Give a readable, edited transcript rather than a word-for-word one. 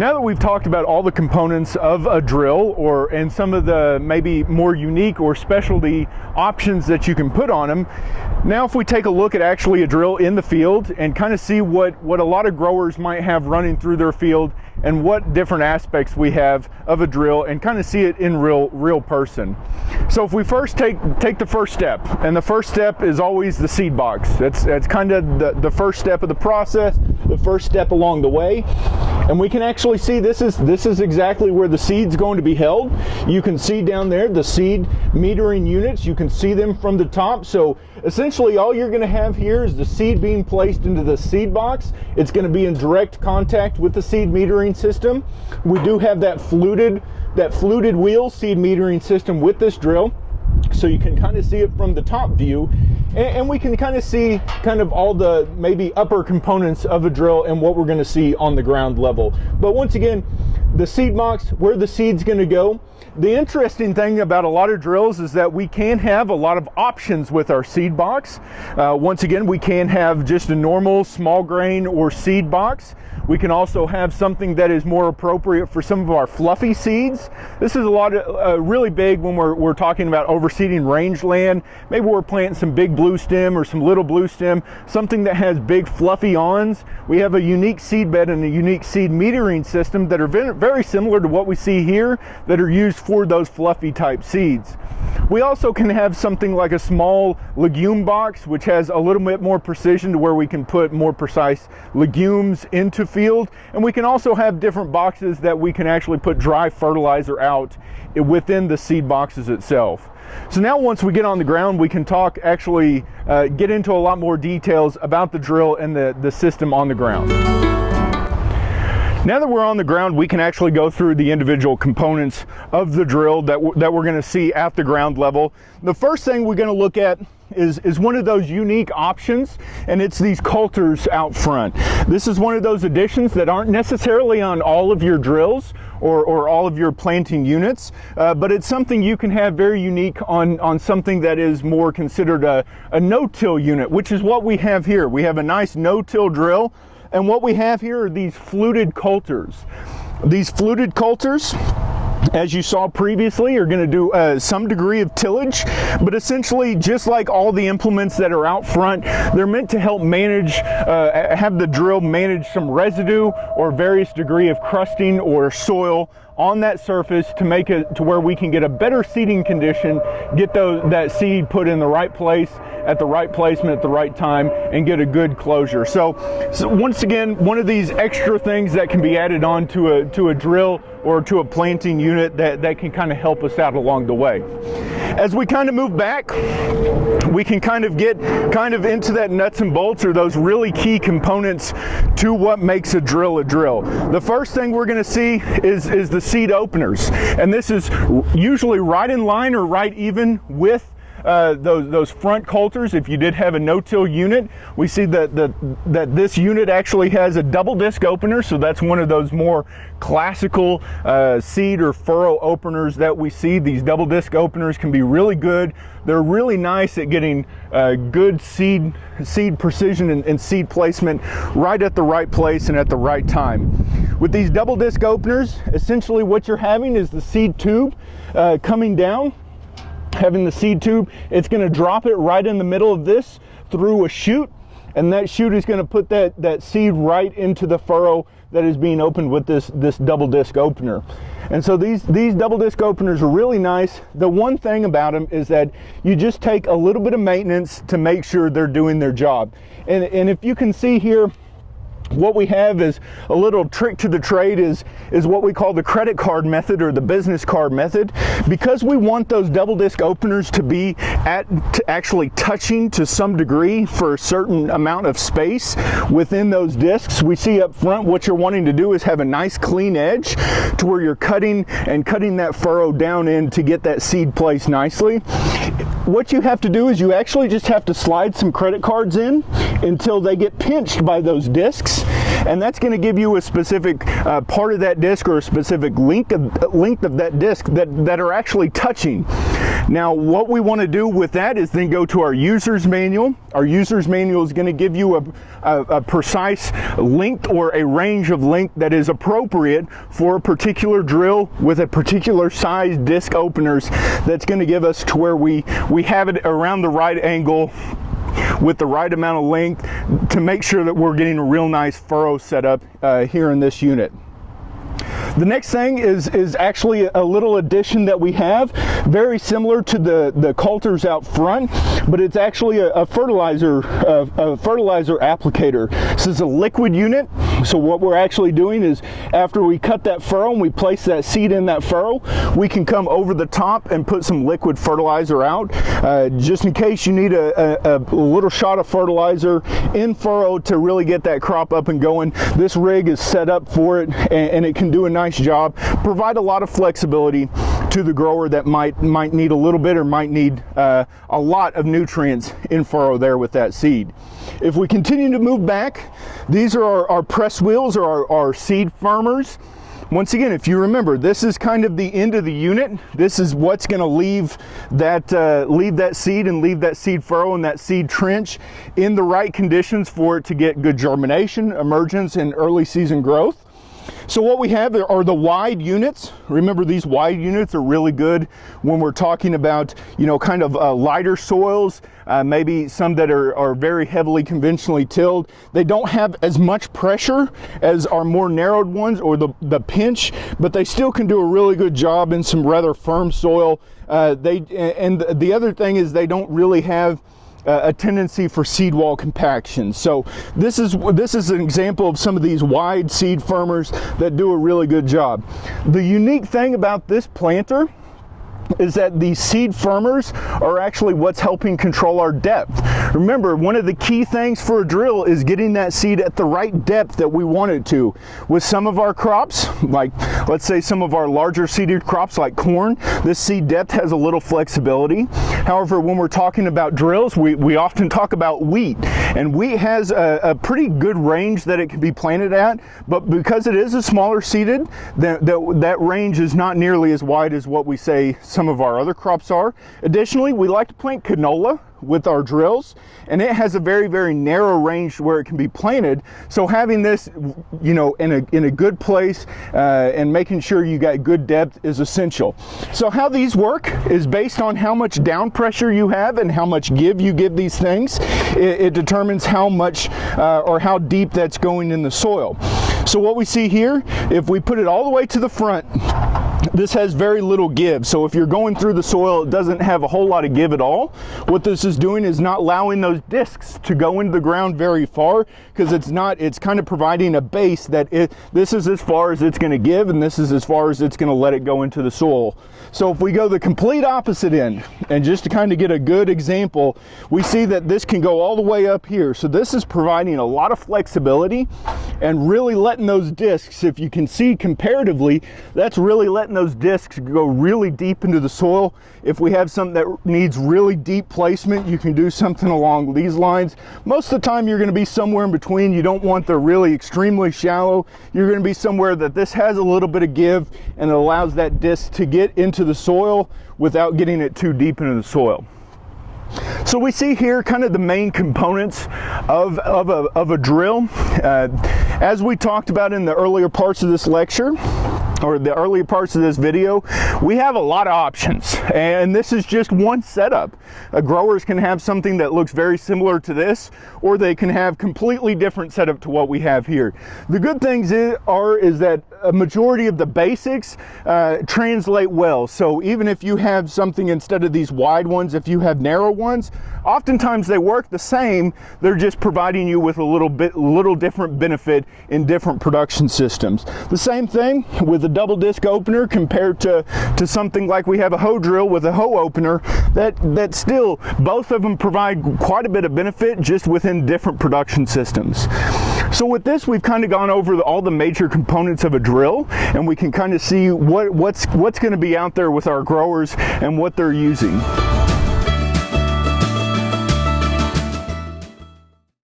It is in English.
Now that we've talked about all the components of a drill and some of the maybe more unique or specialty options that you can put on them, now if we take a look at actually a drill in the field and kind of see what a lot of growers might have running through their field and what different aspects we have of a drill and kind of see it in real person. So if we first take the first step, and the first step is always the seed box. That's kind of the first step of the process, the first step along the way. And we can actually see this is exactly where the seed's going to be held. You can see down there the seed metering units. You can see them from the top. So essentially all you're going to have here is the seed being placed into the seed box. It's going to be in direct contact with the seed metering system. We do have that fluted wheel seed metering system with this drill, so you can kind of see it from the top view, and we can kind of see kind of all the maybe upper components of a drill and what we're going to see on the ground level. But once again, the seed box, where the seed's going to go. The interesting thing about a lot of drills is that we can have a lot of options with our seed box. Once again, we can have just a normal small grain or seed box. We can also have something that is more appropriate for some of our fluffy seeds. This is a lot of really big when we're talking about overseeding rangeland. Maybe we're planting some big blue stem or some little blue stem, something that has big fluffy awns. We have a unique seed bed and a unique seed metering system that are very similar to what we see here that are used for those fluffy type seeds. We also can have something like a small legume box, which has a little bit more precision to where we can put more precise legumes into field. And we can also have different boxes that we can actually put dry fertilizer out within the seed boxes itself. So now once we get on the ground, we can get into a lot more details about the drill and the system on the ground. Now that we're on the ground, we can actually go through the individual components of the drill that we're going to see at the ground level. The first thing we're going to look at is one of those unique options, and it's these coulters out front. This is one of those additions that aren't necessarily on all of your drills or all of your planting units, but it's something you can have very unique on something that is more considered a no-till unit, which is what we have here. We have a nice no-till drill. And what we have here are these fluted coulters. These fluted coulters, as you saw previously, are going to do some degree of tillage, but essentially just like all the implements that are out front, they're meant to help manage, have the drill manage some residue or various degree of crusting or soil on that surface to make it to where we can get a better seeding condition, get that seed put in the right place at the right placement at the right time, and get a good closure. So once again, one of these extra things that can be added on to a drill or to a planting unit that can kind of help us out along the way. As we kind of move back, we can kind of get into that nuts and bolts, or those really key components to what makes a drill a drill. The first thing we're going to see is the seed openers, and this is usually right in line or right even with those front coulters. If you did have a no-till unit, we see that this unit actually has a double disc opener, so that's one of those more classical seed or furrow openers that we see. These double disc openers can be really good. They're really nice at getting good seed precision and seed placement right at the right place and at the right time. With these double disc openers, essentially what you're having is the seed tube coming down. Having the seed tube, it's going to drop it right in the middle of this through a chute, and that chute is going to put that seed right into the furrow that is being opened with this double disc opener. And so these double disc openers are really nice. The one thing about them is that you just take a little bit of maintenance to make sure they're doing their job. And if you can see here, what we have is a little trick to the trade is what we call the credit card method or the business card method. Because we want those double disc openers to be actually touching to some degree for a certain amount of space within those discs, we see up front what you're wanting to do is have a nice clean edge to where you're cutting that furrow down in to get that seed placed nicely. What you have to do is you actually just have to slide some credit cards in until they get pinched by those discs, and that's going to give you a specific part of that disc or a specific length of that disc that are actually touching. Now, what we want to do with that is then go to our user's manual. Our user's manual is going to give you a precise length or a range of length that is appropriate for a particular drill with a particular size disc openers that's going to give us to where we have it around the right angle with the right amount of length to make sure that we're getting a real nice furrow set up here in this unit. The next thing is actually a little addition that we have, very similar to the coulters out front, but it's actually a fertilizer applicator. This is a liquid unit, so what we're actually doing is after we cut that furrow and we place that seed in that furrow, we can come over the top and put some liquid fertilizer out, just in case you need a little shot of fertilizer in furrow to really get that crop up and going. This rig is set up for it, and it can do a nice job, provide a lot of flexibility to the grower that might need a little bit or might need a lot of nutrients in furrow there with that seed. If we continue to move back, these are our press wheels or our seed firmers. Once again, if you remember, this is kind of the end of the unit. This is what's going to leave that seed and leave that seed furrow and that seed trench in the right conditions for it to get good germination, emergence, and early season growth. So what we have are the wide units. Remember, these wide units are really good when we're talking about, kind of lighter soils, maybe some that are very heavily conventionally tilled. They don't have as much pressure as our more narrowed ones or the pinch, but they still can do a really good job in some rather firm soil. And the other thing is they don't really have a tendency for seed wall compaction. So this is an example of some of these wide seed firmers that do a really good job. The unique thing about this planter is that these seed firmers are actually what's helping control our depth. Remember, one of the key things for a drill is getting that seed at the right depth that we want it to. With some of our crops, like let's say some of our larger seeded crops like corn, this seed depth has a little flexibility. However, when we're talking about drills, we often talk about wheat, and wheat has a pretty good range that it can be planted at, but because it is a smaller seeded, that range is not nearly as wide as what we say some of our other crops are. Additionally, we like to plant canola with our drills, and it has a very, very narrow range where it can be planted. So having this, in a good place and making sure you got good depth is essential. So how these work is based on how much down pressure you have and how much give you give these things. It determines how much or how deep that's going in the soil. So what we see here, if we put it all the way to the front, this has very little give. So if you're going through the soil, it doesn't have a whole lot of give at all. What this is doing is not allowing those discs to go into the ground very far, because it's kind of providing a base that this is as far as it's going to give, and this is as far as it's going to let it go into the soil. So if we go the complete opposite end, and just to kind of get a good example, we see that this can go all the way up here. So this is providing a lot of flexibility and really letting those discs, if you can see comparatively, that's really letting those discs go really deep into the soil. If we have something that needs really deep placement, you can do something along these lines. Most of the time you're going to be somewhere in between. You don't want the really extremely shallow. You're going to be somewhere that this has a little bit of give and it allows that disc to get into the soil without getting it too deep into the soil. So we see here kind of the main components of a drill. As we talked about in the earlier parts of this lecture, or the earlier parts of this video, we have a lot of options, and this is just one setup. Growers can have something that looks very similar to this, or they can have completely different setup to what we have here. The good things is that a majority of the basics translate well. So even if you have something instead of these wide ones, if you have narrow ones, oftentimes they work the same. They're just providing you with a little different benefit in different production systems. The same thing with the double disc opener compared to something like we have a hoe drill with a hoe opener, that still both of them provide quite a bit of benefit just within different production systems. So with this, we've kind of gone over all the major components of a drill, and we can kind of see what's going to be out there with our growers and what they're using.